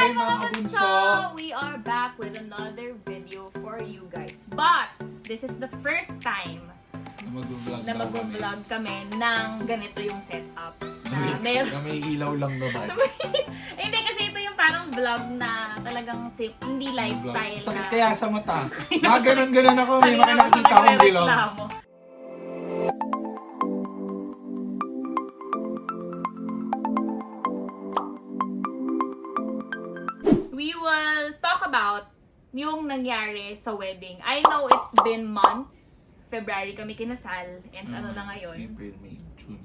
Hi mga bunso! We are back with another video for you guys. But, this is the first time na mag-vlog kami ng ganito yung setup. Na may ilaw lang naman. Hindi, kasi ito yung parang vlog na talagang safe, hindi lifestyle na. Sakit kaya sa mata. Ganon-ganon ako, may makakita akong bilog. We will talk about yung nangyari sa wedding. I know it's been months. February kami kinasal. And ano na ngayon? April, May, June.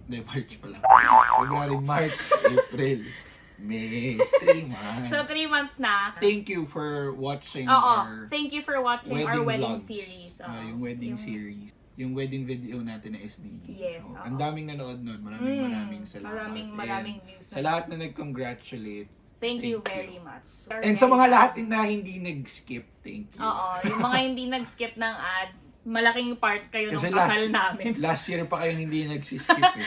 Hindi, March pa lang. February, March, April, May. 3 months. So, 3 months na. Thank you for watching Thank you for watching our wedding vlogs. series. Yung wedding series. Yung wedding video natin na SDG. Yes. Ang daming nanood nun. Maraming salamat. Maraming views. Sa lahat na nag-congratulate. Thank you very much. And sa mga lahat na hindi nag-skip, thank you. Yung mga hindi nag-skip ng ads, malaking part kayo ng Kasi kasal namin. Last year pa kayong hindi nag-skip eh.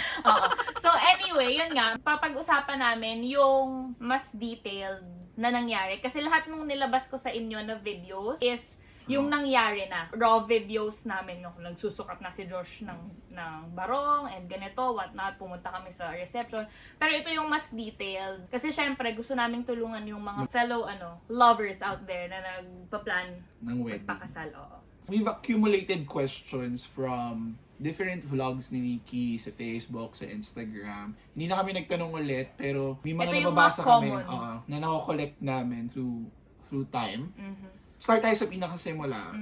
So anyway, yun nga, papag-usapan namin yung mas detailed na nangyari. Kasi lahat nung nilabas ko sa inyo na videos is yung nangyari na. Raw videos namin yung nagsusukat na si Josh ng barong and ganito, whatnot. Pumunta kami sa reception. Pero ito yung mas detailed. Kasi syempre, gusto namin tulungan yung mga fellow lovers out there na nagpa-plan ng wedding. Magpakasal. We've accumulated questions from different vlogs ni Nikki sa Facebook, sa Instagram. Hindi na kami nagtanong ulit, pero may mga nababasa kami na nako-collect namin through time. Start tayo sa pinakasimula.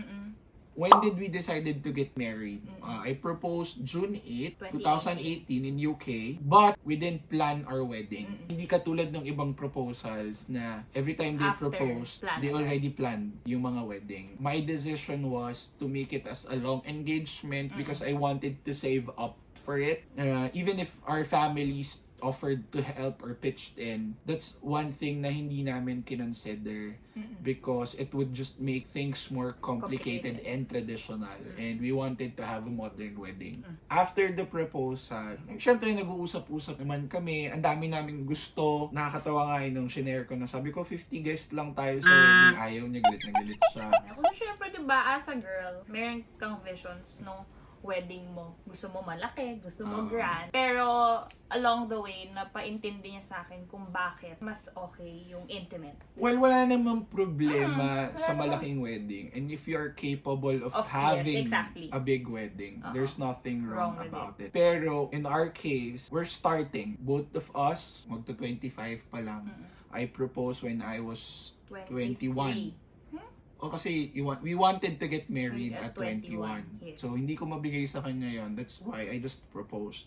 When did we decided to get married? I proposed June 8, 2018 in UK, but we didn't plan our wedding. Hindi katulad ng ibang proposals na every time they proposed, they already planned yung mga wedding. My decision was to make it as a long engagement because I wanted to save up for it. Even if our families offered to help or pitched in, that's one thing na hindi namin kinonsider because it would just make things more complicated and traditional, and we wanted to have a modern wedding. After the proposal, syempre nag-uusap-usap naman kami, ang dami naming gusto. Nakakatawa nga nung shinare ko na sabi ko 50 guests lang tayo sa wedding, ayaw niya, galit na galit siya. Kasi syempre diba, as a girl, meron kang visions nung wedding mo. Gusto mo malaki, gusto mo grand. Pero along the way, napaintindi niya sa akin kung bakit mas okay yung intimate. Well, wala namang problema sa malaking wedding. And if you're capable of having a big wedding, there's nothing wrong about it. Pero in our case, we're starting. Both of us, magto-25 pa lang. I proposed when I was 21. Kasi we wanted to get married at 21. Yes. So, hindi ko mabigay sa kanya yon. That's why I just proposed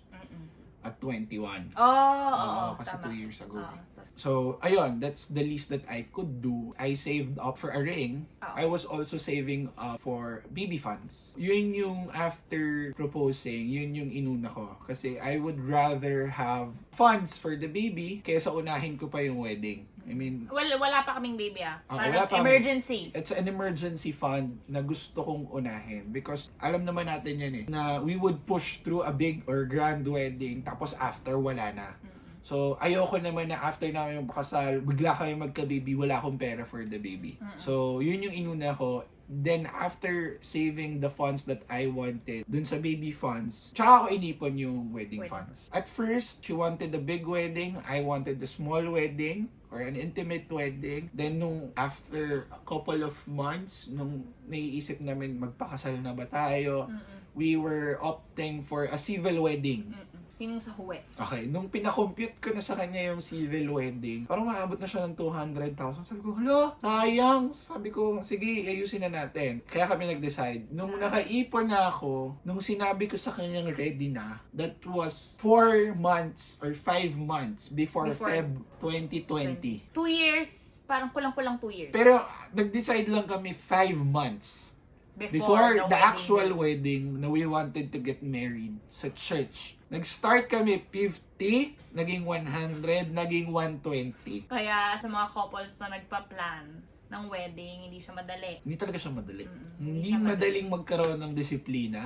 at 21. Kasi tama. 2 years ago. So, ayun, that's the least that I could do. I saved up for a ring. I was also saving up for baby funds. Yun yung after proposing, yun yung inuna ko. Kasi I would rather have funds for the baby kaysa unahin ko pa yung wedding. I mean, wala pa kaming baby wala pa emergency. It's an emergency fund na gusto kong unahin because alam naman natin yan na we would push through a big or grand wedding tapos after wala na. So, ayoko naman na after namin magpakasal, bigla kami magka-baby, wala akong pera for the baby. So, yun yung inuna ko. Then, after saving the funds that I wanted dun sa baby funds, tsaka ako inipon yung wedding funds. At first, she wanted a big wedding. I wanted a small wedding or an intimate wedding. Then, nung after a couple of months, nung naiisip namin magpakasal na ba tayo, we were opting for a civil wedding. Yung sa West. Okay, nung pinakompute ko na sa kanya yung civil wedding, parang maabot na siya ng 200,000. Sabi ko, hala, sayang. Sabi ko, sige, ayusin na natin. Kaya kami nag-decide. Nung nakaipon na ako, nung sinabi ko sa kanyang ready na, that was 4 months or 5 months before Feb 2020. 2 years, parang kulang-kulang 2 years. Pero nag-decide lang kami 5 months before the actual wedding na we wanted to get married sa church. Nag-start kami 50, naging 100, naging 120. Kaya sa mga couples na nagpa-plan ng wedding, hindi siya madali. Hindi talaga siya madali. Hindi madaling magkaroon ng disiplina,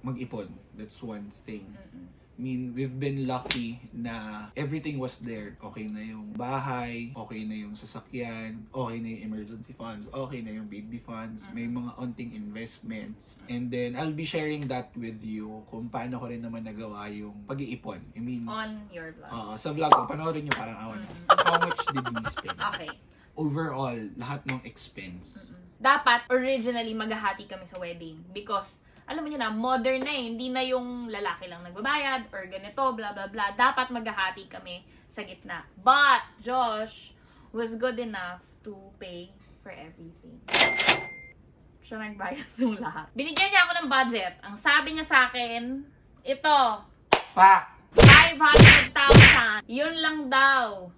mag-ipon. That's one thing. I mean, we've been lucky na everything was there. Okay na yung bahay, okay na yung sasakyan, okay na yung emergency funds, okay na yung baby funds, may mga onting investments. And then, I'll be sharing that with you kung paano ko rin naman nagawa yung pag-iipon. I mean, On your vlog. sa vlog ko, panoorin nyo parang awan. How much did we spend? Okay. Overall, lahat ng expense. Dapat, originally, maghahati kami sa wedding. Because, alam mo nyo na, modern na eh. Hindi na yung lalaki lang nagbabayad or ganito, blah, blah, blah. Dapat maghahati kami sa gitna. But, Josh was good enough to pay for everything. Siya nagbayad ng lahat. Binigyan niya ako ng budget. Ang sabi niya sa akin, ito, Pa! 500,000. Yun lang daw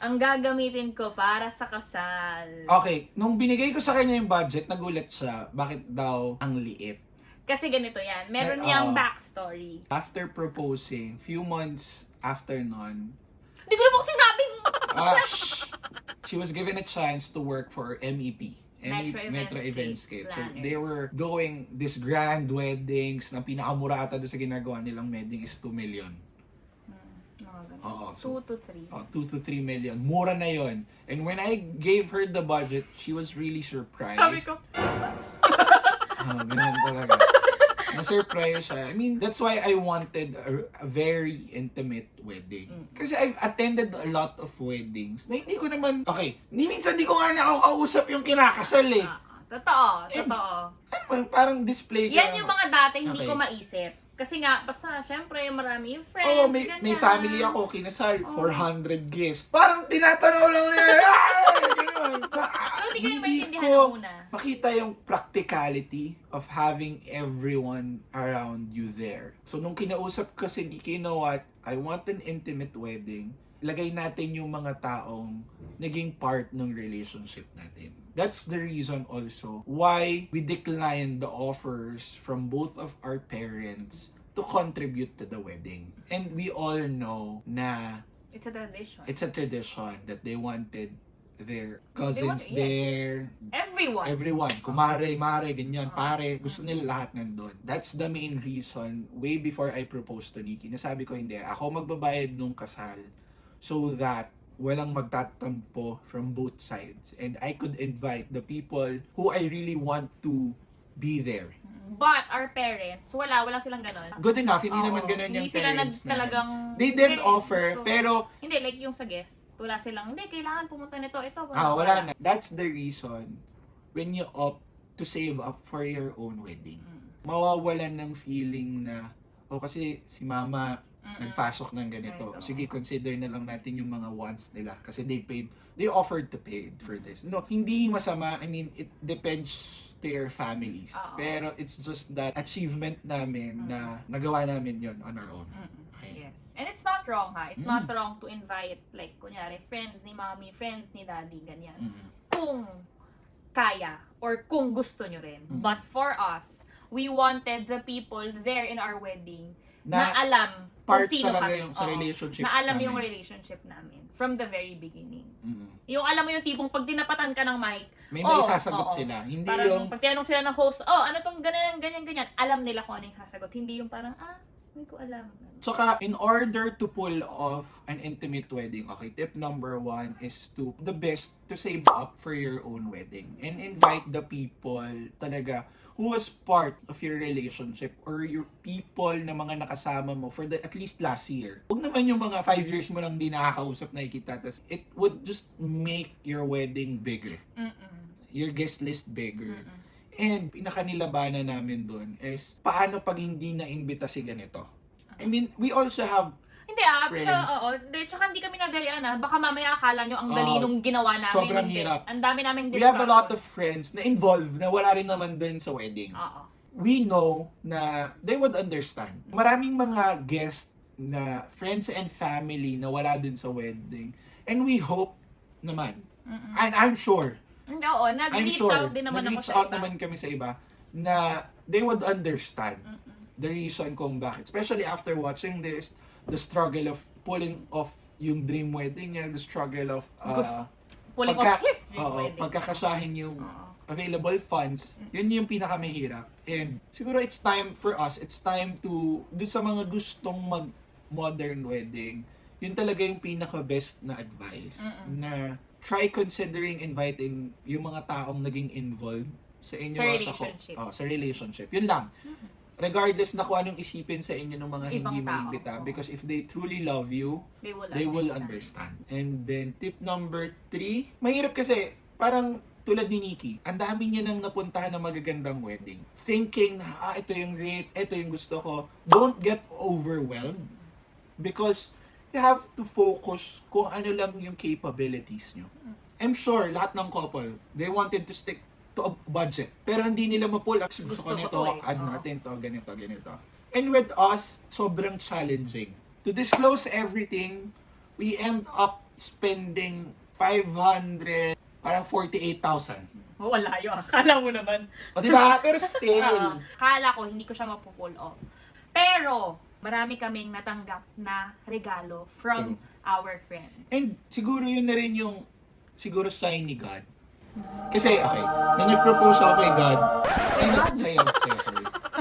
ang gagamitin ko para sa kasal. Okay, nung binigay ko sa kanya yung budget, nagulat siya. Bakit daw ang liit? Kasi ganito yan. Meron niyang backstory. After proposing, few months after nun, Hindi ko na po sinabing. she was given a chance to work for MEP. Metro Eventscape. So, they were doing this grand weddings na pinakamura ata doon sa ginagawa nilang wedding is 2 million. Oo. 2 to 3. 2 to 3 million. Mura na yon. And when I gave her the budget, she was really surprised. Sabi ko, Ganun talaga. Na-surprise siya. I mean, that's why I wanted a very intimate wedding. Kasi I've attended a lot of weddings na hindi ko naman, minsan di ko nga nakakausap yung kinakasal eh. Totoo. Parang display ko. Yan yung mga dati hindi ko maisip. Kasi nga, basta, syempre, marami yung friends. May family ako, kinasal, 400 guests. Parang tinatanaw lang nila. So, hindi ko maintindihan muna. Makita yung practicality of having everyone around you there. So, nung kinausap ko si Nikki, you know what? I want an intimate wedding. Lagay natin yung mga taong naging part ng relationship natin. That's the reason also why we declined the offers from both of our parents to contribute to the wedding. And we all know na it's a tradition. It's a tradition that they wanted their cousins there. Everyone. Kumare, mare, ganyan, pare. Gusto nila lahat nandun. That's the main reason, way before I proposed to Nikki, nasabi ko hindi, ako magbabayad nung kasal so that walang magtatampo from both sides. And I could invite the people who I really want to be there. But our parents, wala silang ganon. Good enough, hindi naman ganon yung parents na. They did offer, pero hindi, like yung sa guest. Wala silang, hindi, kailangan pumunta nito, ito. Wala na. That's the reason when you opt to save up for your own wedding. Mawawalan ng feeling na, kasi si mama nagpasok ng ganito. Sige, consider na lang natin yung mga wants nila. Kasi they offered to pay for this. No, hindi masama. I mean, it depends to your families. Pero it's just that achievement namin na nagawa namin yon on our own. Yes. And it's not wrong, ha? It's not wrong to invite, like, kunyari, friends ni mommy, friends ni daddy, ganyan. Kung kaya, or kung gusto nyo rin. But for us, we wanted the people there in our wedding na alam kung sino kami. Yung sa relationship na alam namin. yung relationship namin. From the very beginning. Yung alam mo yung tipong pag tinapatan ka ng mic, may isasagot sila. Hindi parang yung pag tinanong sila ng host, ano tong ganyan, alam nila kung ano yung sasagot. Hindi yung parang, hindi ko alam. Tsaka, in order to pull off an intimate wedding, tip number 1 is the best to save up for your own wedding. And invite the people talaga who was part of your relationship or your people na mga nakasama mo for at least last year. Huwag naman yung mga 5 years mo lang di nakakausap nakikita. It would just make your wedding bigger. Your guest list bigger. And pinakanilabanan namin doon is paano pag hindi na-imbita si ganito. I mean, we also have friends. Tsaka hindi kami nagalian baka mamaya akala nyo ang dali nung ginawa namin. Sobrang hirap. Ang dami naming We have a lot of friends na involved na wala rin naman doon sa wedding. We know na they would understand. Maraming mga guests na friends and family na wala dun sa wedding. And we hope naman. And I'm sure. Nag-reach out din naman ako sa iba. Naman kami sa iba na they would understand the reason kung bakit. Especially after watching this, the struggle of pulling off yung dream wedding niya, the struggle of pulling off his dream wedding. Pagkakasahin yung available funds, yun yung pinakamahirap. And siguro it's time for us, it's time to, dun sa mga gustong modern wedding, yun talaga yung pinaka-best na advice. Na try considering inviting yung mga taong naging involved sa inyo sa relationship. Yun lang. Regardless na kung anong isipin sa inyo ng mga Ibang hindi tao. maimbita. Because if they truly love you, they will understand. And then, tip number 3, mahirap kasi, parang tulad ni Nikki, ang dami niya nang napuntahan ng magagandang wedding. Thinking na, ito yung rate, ito yung gusto ko. Don't get overwhelmed. Because you have to focus kung ano lang yung capabilities nyo. I'm sure, lahat ng couple, they wanted to stick to a budget. Pero hindi nila ma-pull up. Gusto ko nito, add natin to, ganito. And with us, sobrang challenging. To disclose everything, we end up spending 500, parang 48,000. Wala yun. Akala mo naman. O diba? Pero still. Akala ko, hindi ko siya mapupull off. Pero, marami kaming natanggap na regalo from our friends. And siguro yun na rin yung siguro sign ni God. Kasi, okay, nung nag-propose ako kay God, sa'yo.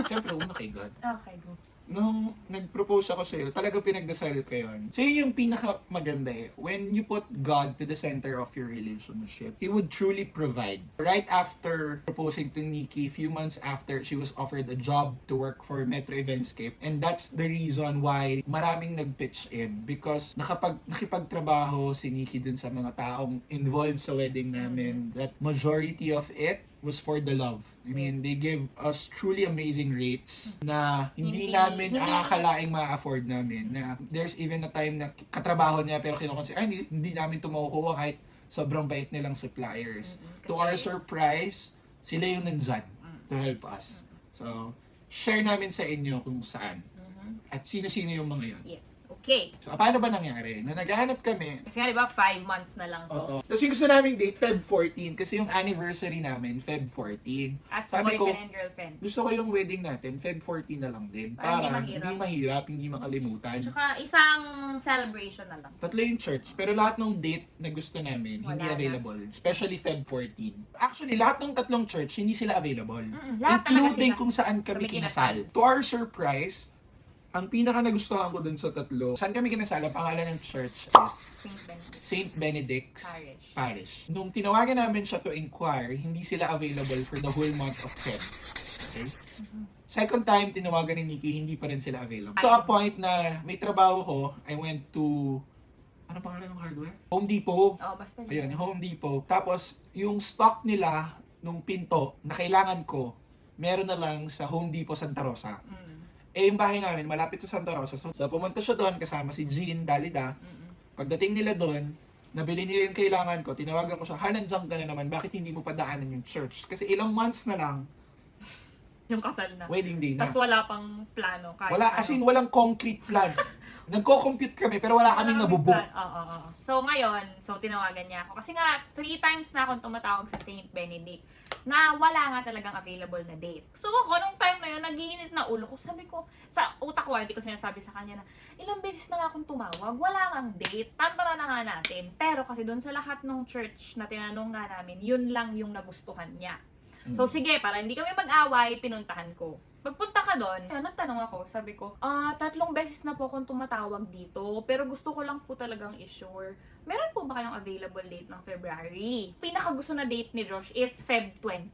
Siyempre, una kay God. Okay, go. Nung nag-propose ako sa'yo, talaga pinagdasal ko yun. So, yun yung pinaka-maganda eh. When you put God to the center of your relationship, He would truly provide. Right after proposing to Nikki, few months after, she was offered a job to work for Metro Eventscape. And that's the reason why maraming nag-pitch in. Because nakipagtrabaho si Nikki dun sa mga taong involved sa wedding namin. That majority of it was for the love. I mean, they give us truly amazing rates na hindi namin akakalaing ma-afford namin. Na there's even a time na katrabaho niya pero kinukonsider, hindi namin ito makukuha kahit sobrang bait nilang suppliers. To our surprise, sila yung nandyan to help us. So, share namin sa inyo kung saan. At sino-sino yung mga yun. Yes. Okay. So, paano ba nangyari? Nung naghahanap kami, Kasi nga diba, 5 months na lang to. Tapos yung gusto naming date, Feb 14. Kasi yung anniversary namin, Feb 14. As Sabi ko, boyfriend and girlfriend. gusto ko yung wedding natin, Feb 14 na lang din. Para Hindi mahirap, hindi makalimutan. Tsaka isang celebration na lang. Tatlo yung church, pero lahat ng date na gusto namin, hindi Wala na. available. Especially Feb 14. Actually, lahat ng tatlong church, hindi sila available. Lahat Including talaga sila. kung saan kami kinasal. To our surprise, ang pinaka nagustuhan ko dun sa tatlo, saan kami kinasal, ang pangalan ng church is St. Benedict's Parish. Nung tinawagan namin siya to inquire, hindi sila available for the whole month of Feb. Okay? Second time, tinawagan ni Nikki, hindi pa rin sila available. To a point na may trabaho ko, I went to, ano pangalan ng hardware? Home Depot. Basta Ayun, Home Depot. Tapos, yung stock nila, nung pinto, na kailangan ko, meron na lang sa Home Depot Santa Rosa. Yung bahay namin, malapit sa Santa Rosa. So, pumunta siya doon, kasama si Jean, Dalida. Pagdating nila doon, nabili nila yung kailangan ko, tinawagan ko siya, nandiyan ka na naman, bakit hindi mo padaanan yung church? Kasi ilang months na lang, yung kasal na. wedding day na. Tapos wala pang plano. Wala, as in, walang concrete plan. Nagko-compute kami, pero wala kaming nabubook. Oo. So, ngayon, tinawagan niya ako. Kasi nga, 3 times na akong tumatawag sa St. Benedict na wala nga talagang available na date. So, ako, nung time na yun, nag-iinit na ulo ko. Sabi ko, sa utak ko, hindi ko sinasabi sa kanya na, ilang beses na nga akong tumawag, wala ngang date, tantara na nga natin. Pero kasi doon sa lahat ng church na tinanong nga namin, yun lang yung nagustuhan niya. So, sige, para hindi kami mag-away, pinuntahan ko. Pagpunta ka doon, nagtanong ako, sabi ko, 3 beses na po akong tumatawag dito, pero gusto ko lang po talagang i-sure. Meron po ba kayong available date ng February? Pinakagusto na date ni Josh is Feb 20.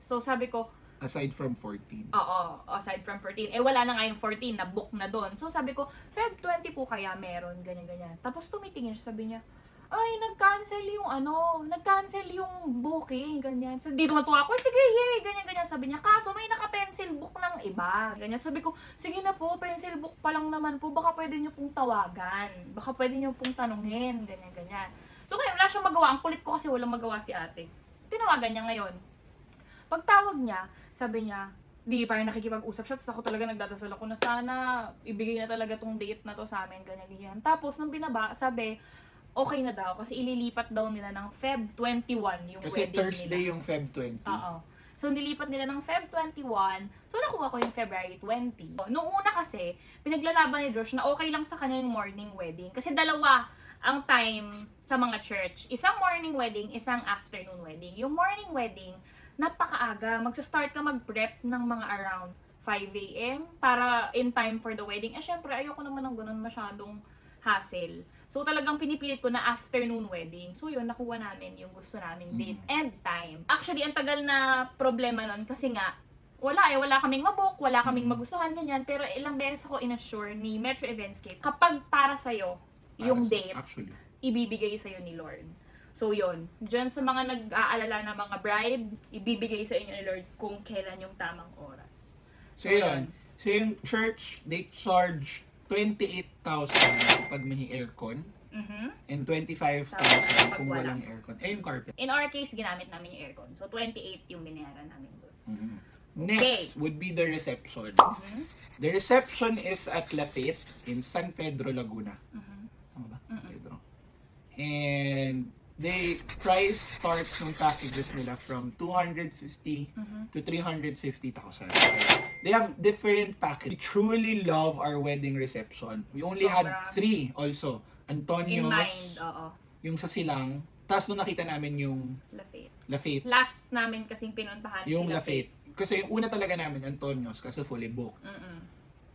So sabi ko, Aside from 14. Oo, aside from 14. Wala na nga yung 14, na-book na doon. So sabi ko, Feb 20 po kaya meron, ganyan-ganyan. Tapos tumitingin siya, sabi niya, nag-cancel yung booking, ganyan. So, dito matuwa ako, sige, yay, ganyan-ganyan. Sabi niya, kaso may naka-pencil book ng iba. Ganyan. Sabi ko, sige na po, pencil book pa lang naman po, baka pwede niyo pong tawagan. Baka pwede niyo pong tanungin, ganyan-ganyan. So, ngayon, wala siyang magawa. Ang kulit ko kasi walang magawa si ate. Tinawagan niya ngayon. Pagtawag niya, sabi niya, di parang nakikipag-usap siya, tapos ako talaga nagdadasal ako na sana ibigay na talaga tong date na to sa amin, ganyan-ganyan. Tapos, nung binaba, sabi, okay na daw kasi ililipat daw nila ng Feb 21 yung Kasi wedding Thursday nila. yung Feb 20. Oo. So, nilipat nila ng Feb 21. So, nakuha ko yung February 20. Noong una kasi, pinaglalaban ni Josh na okay lang sa kanya yung morning wedding. Kasi dalawa ang time sa mga church. Isang morning wedding, isang afternoon wedding. Yung morning wedding, napakaaga. Magsa-start ka mag-prep ng mga around 5 a.m. para in time for the wedding. Syempre, ayoko naman ng ganun masyadong hassle. So, talagang pinipilit ko na afternoon wedding. So, yun, nakuha namin yung gusto naming date and time. Actually, ang tagal na problema nun kasi nga, wala kaming mabook, wala kaming magustuhan, ganyan. Pero ilang beses ako inassure ni Metro Eventscape, kapag para sa'yo, yung date, ibibigay sa'yo ni Lord. So, yun. Diyan sa mga nag-aalala na mga bride, ibibigay sa inyo ni Lord kung kailan yung tamang oras. So, yun. So, yung church, they charge 28,000 pag may aircon. And 25,000 kung walang aircon. Yung carpet. In our case, ginamit namin yung aircon. So, 28 yung binayaran namin doon. Next would be the reception. The reception is at Lafayette in San Pedro, Laguna. Tama ba? Pedro. And the price starts ng packages nila from 250 to 350,000. They have different packages. We truly love our wedding reception. We only had 3 also. Antonio's, in mind, oo. yung sa Silang. Tapos nung nakita namin yung Lafayette. Last namin kasing pinuntahan yung si Lafayette. Kasi yung una talaga namin, Antonio's, kasi fully booked.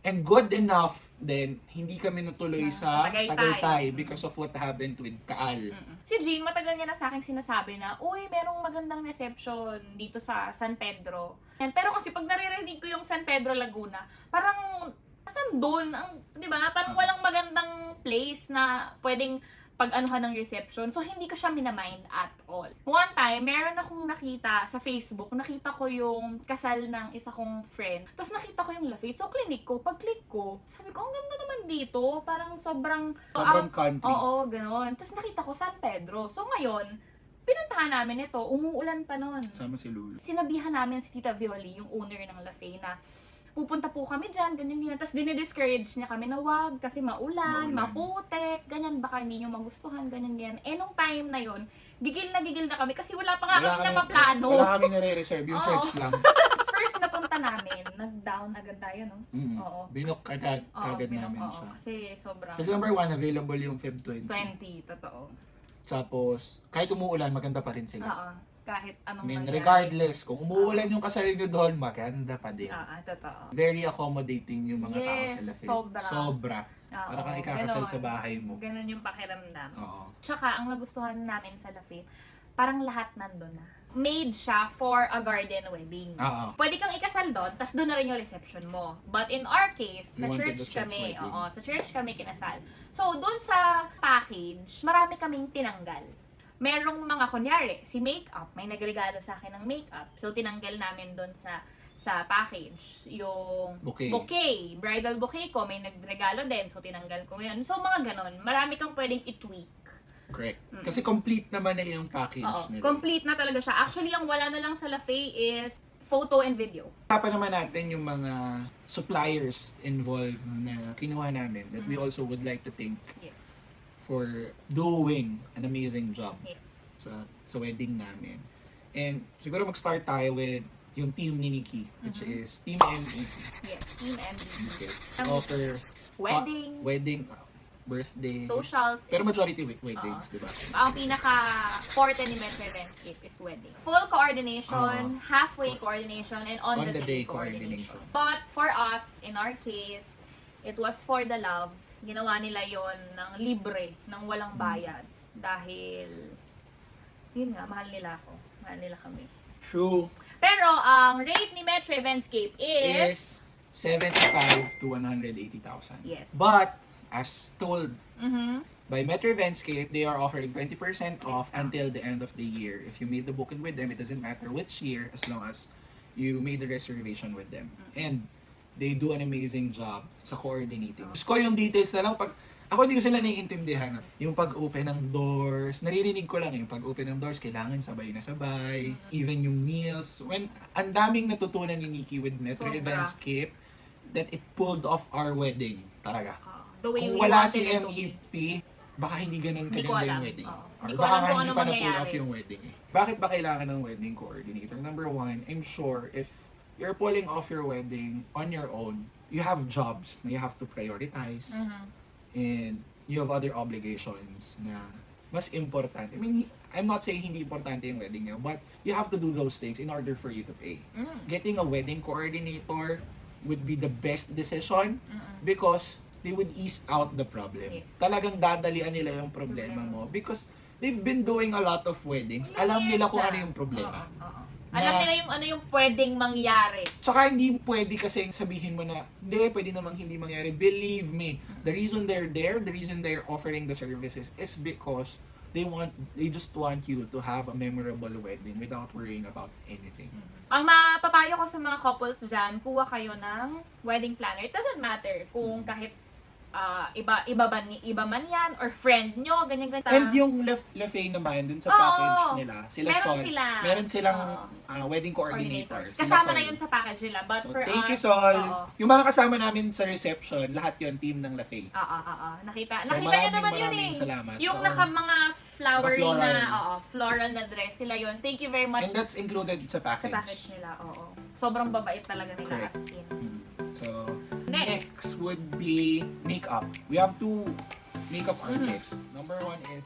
And good enough then hindi kami natuloy sa Tagaytay because of what happened with Kaal. Si Jean, matagal niya na sa akin sinasabi na, uy, merong magandang reception dito sa San Pedro. Pero kasi pag naririnig ko yung San Pedro, Laguna, parang saan doon? Di ba? Parang walang magandang place na pwedeng pag-anuhan ng reception. So, hindi ko siya minamind at all. One time, meron akong nakita sa Facebook, nakita ko yung kasal ng isa kong friend. Tapos nakita ko yung Lafayette. So, clinic ko. Pag-click ko, sabi ko, ang ganda naman dito. Parang sobrang country. Oo, gano'n. Tapos nakita ko San Pedro. So, ngayon, pinuntahan namin ito. Umuulan pa noon. Sama si Lulu. Sinabihan namin si Tita Violi, yung owner ng Lafayette, na pupunta po kami dyan, ganyan. Tapos dinidiscourage niya kami na wag kasi maulan, maputek, ganyan, baka hindi nyo magustuhan, ganyan. Nung time na yon, gigil na kami kasi wala pa nga kami napaplano. Wala kami nare-reserve, yung church lang. First na punta namin, nag-down agad tayo, no? Oo. Binook kagad namin siya. Kasi sobrang... Kasi number 1, available yung Feb 20. 20, totoo. Tapos, kahit umuulan, maganda pa rin sila. Oo. Kahit anong regardless, kung umuulan yung kasal nyo doon, maganda pa din. Totoo. Very accommodating yung mga tao sa Lafayette. Sobra. Para kang ikakasal sa bahay mo. Ganun yung pakiramdam. Oo. Tsaka, ang nagustuhan namin sa Lafayette, parang lahat nandun na. Made siya for a garden wedding. Pwede kang ikasal doon, tas doon na rin yung reception mo. But in our case, sa church kami, sa church kami kinasal. So, doon sa package, marami kaming tinanggal. Merong mga, kunyari, si makeup, may nagregalo sa akin ng makeup. So, tinanggal namin doon sa package. Yung bouquet. Bridal bouquet ko, may nagregalo din. So, tinanggal ko yun. So, mga ganon. Marami kang pwedeng i-tweak. Correct. Kasi complete naman na yung package nila. Complete na talaga siya. Actually, ang wala na lang sa Lafayette is photo and video. Tapan naman natin yung mga suppliers involved na kinuha namin that we also would like to thank. Yes. For doing an amazing job yes. sa wedding namin. And siguro mag-start tayo with yung team ni Nikki, which is Team MVP. Yes, Team MVP. Okay. Offer wedding, birthdays, socials, pero majority weddings, di ba? Ang pinaka-forte ni Metro Eventscape is wedding. Full coordination, halfway coordination, and on the day coordination. But for us, in our case, it was for the love. Ginawa nila yon ng libre, ng walang bayad. Dahil, yun nga, mahal nila ako. Mahal nila kami. True. Pero, ang rate ni Metro Eventscape is 75 to 180,000. Yes. But, as told by Metro Eventscape, they are offering 20% off until the end of the year. If you made the booking with them, it doesn't matter which year, as long as you made the reservation with them. And, they do an amazing job sa coordinating. Gusto ko yung details na lang. Ako hindi ko sila naiintindihan. Yung pag-open ng doors, naririnig ko lang yung pag-open ng doors, kailangan sabay na sabay. Even yung meals. Ang daming natutunan ni Nikki with Metro Eventscape that it pulled off our wedding. Talaga. Kung wala si MEP, baka hindi ganun kaganda yung wedding. Or baka nga hindi pa na-pull off yung wedding. Bakit ba kailangan ng wedding coordinator? Number 1, I'm sure if you're pulling off your wedding on your own, you have jobs na you have to prioritize, and you have other obligations na mas important. I mean, I'm not saying hindi importante yung wedding nyo, but you have to do those things in order for you to pay. Getting a wedding coordinator would be the best decision because they would ease out the problem. Yes. Talagang dadalian nila yung problema mo because they've been doing a lot of weddings. Alam nila kung ano yung problema. Alam nila yung ano yung pwedeng mangyari. Tsaka hindi pwede kasi sabihin mo na, hindi, pwede namang hindi mangyari. Believe me, the reason they're there, the reason they're offering the services is because they just want you to have a memorable wedding without worrying about anything. Ang mapapayo ko sa mga couples dyan, kuha kayo ng wedding planner. It doesn't matter kung kahit iba man yan or friend nyo, ganyan. And yung Lefay naman dun sa package nila, meron silang wedding coordinators. Kasama na yun sa package nila. But so, for thank us, you, Sol. Yung mga kasama namin sa reception, lahat yun team ng Lefay. Nakita So, nyo naman yun eh. Salamat. Yung mga flowery floral na dress, sila yun. Thank you very much. And that's included sa package. Sa package nila, Sobrang babait talaga nila as in. So, next would be makeup. We have two makeup artists. Number one is